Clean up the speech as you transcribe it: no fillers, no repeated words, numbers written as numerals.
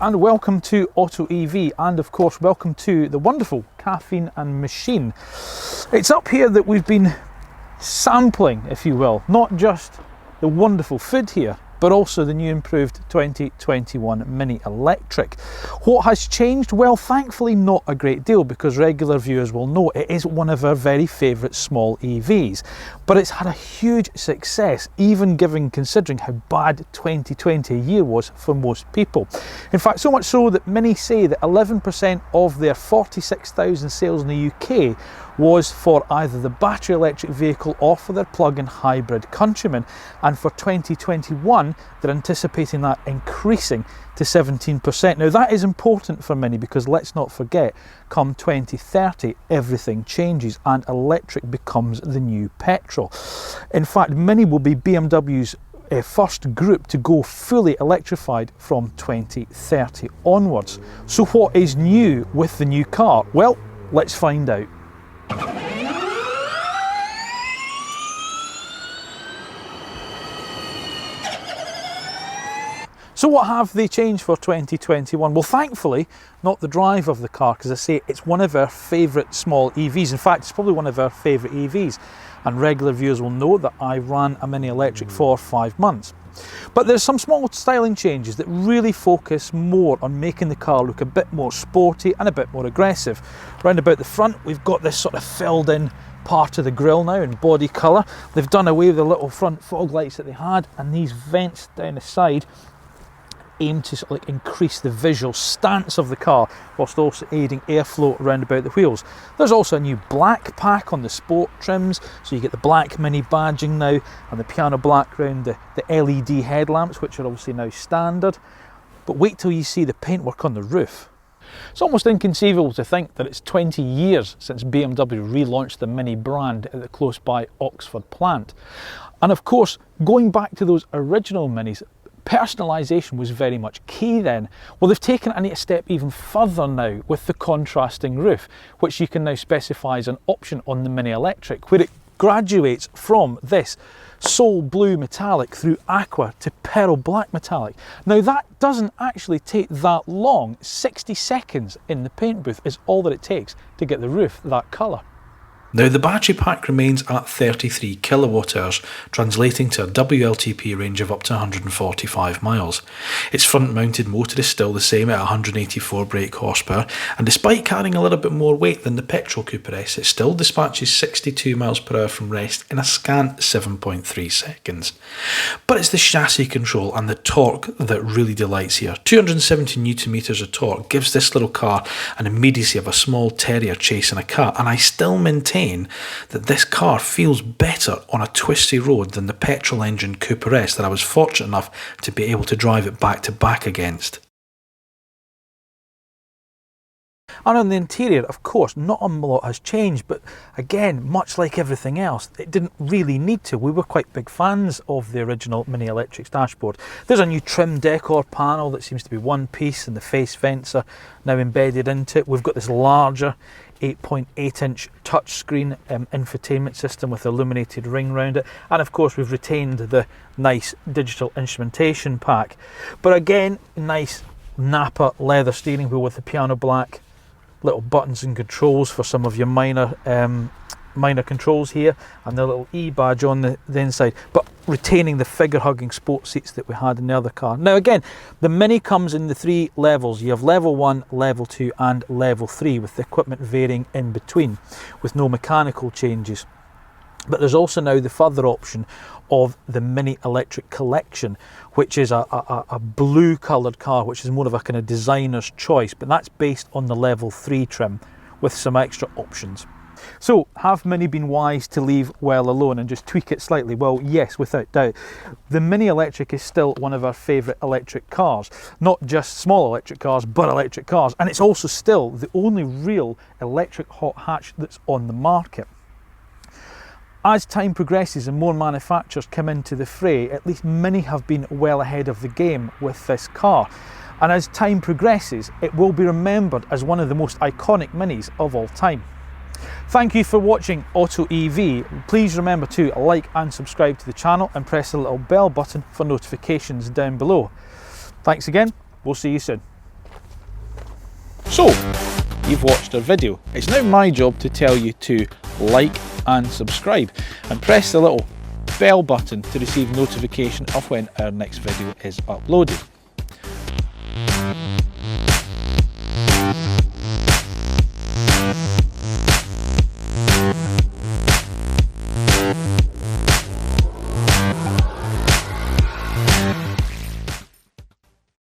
and welcome to AutoEV, and of course welcome to the wonderful Caffeine and Machine. It's up here that we've been sampling, if you will, not just the wonderful food here, but also the new improved 2021 Mini Electric. What has changed? Well, thankfully not a great deal, because regular viewers will know it is one of our very favourite small EVs. But it's had a huge success, even considering how bad 2020 a year was for most people. In fact, so much so that many say that 11% of their 46,000 sales in the UK was for either the battery electric vehicle or for their plug-in hybrid countrymen. And for 2021, they're anticipating that increasing to 17%. Now that is important for many, because let's not forget, come 2030, everything changes and electric becomes the new petrol. In fact, many will be BMW's first group to go fully electrified from 2030 onwards. So what is new with the new car? Well, let's find out. So what have they changed for 2021? Well, thankfully, not the drive of the car, because I say it's one of our favourite small EVs. In fact, it's probably one of our favourite EVs. And regular viewers will know that I ran a Mini Electric for 5 months. But there's some small styling changes that really focus more on making the car look a bit more sporty and a bit more aggressive. Round about the front, we've got this sort of filled in part of the grille now in body colour. They've done away with the little front fog lights that they had, and these vents down the side aim to sort of like increase the visual stance of the car, whilst also aiding airflow around about the wheels. There's also a new black pack on the sport trims, so you get the black Mini badging now, and the piano black around the LED headlamps, which are obviously now standard. But wait till you see the paintwork on the roof. It's almost inconceivable to think that it's 20 years since BMW relaunched the Mini brand at the close by Oxford plant. And of course, going back to those original Minis, personalisation was very much key then. Well, they've taken it a step even further now with the contrasting roof, which you can now specify as an option on the Mini Electric, where it graduates from this Sol blue metallic through aqua to pearl black metallic. Now that doesn't actually take that long. 60 seconds in the paint booth is all that it takes to get the roof that colour. Now the battery pack remains at 33 kilowatt hours, translating to a WLTP range of up to 145 miles. Its front mounted motor is still the same at 184 brake horsepower, and despite carrying a little bit more weight than the petrol Cooper S, it still dispatches 62 miles per hour from rest in a scant 7.3 seconds. But it's the chassis control and the torque that really delights here. 270 newton meters of torque gives this little car an immediacy of a small terrier chasing a cat, and I still maintain that this car feels better on a twisty road than the petrol engine Cooper S that I was fortunate enough to be able to drive it back to back against. And on the interior, of course, not a lot has changed, but again, much like everything else, it didn't really need to. We were quite big fans of the original Mini Electric's dashboard. There's a new trim decor panel that seems to be one piece, and the face vents are now embedded into it. We've got this larger 8.8-inch touchscreen infotainment system with illuminated ring round it, and of course we've retained the nice digital instrumentation pack. But again, nice Napa leather steering wheel with the piano black, little buttons and controls for some of your minor controls here, and the little E badge on the inside, but retaining the figure hugging sport seats that we had in the other car. Now again, the Mini comes in the 3 levels. You have level 1, level 2 and level 3, with the equipment varying in between, with no mechanical changes. But there's also now the further option of the Mini Electric Collection, which is a blue coloured car, which is more of a kind of designer's choice, but that's based on the level 3 trim with some extra options. So, have Mini been wise to leave well alone and just tweak it slightly? Well, yes, without doubt. The Mini Electric is still one of our favourite electric cars. Not just small electric cars, but electric cars. And it's also still the only real electric hot hatch that's on the market. As time progresses and more manufacturers come into the fray, at least Mini have been well ahead of the game with this car. And as time progresses, it will be remembered as one of the most iconic Minis of all time. Thank you for watching AutoEV. Please remember to like and subscribe to the channel and press the little bell button for notifications down below. Thanks again, we'll see you soon. So, you've watched our video. It's now my job to tell you to like and subscribe, and press the little bell button to receive notification of when our next video is uploaded.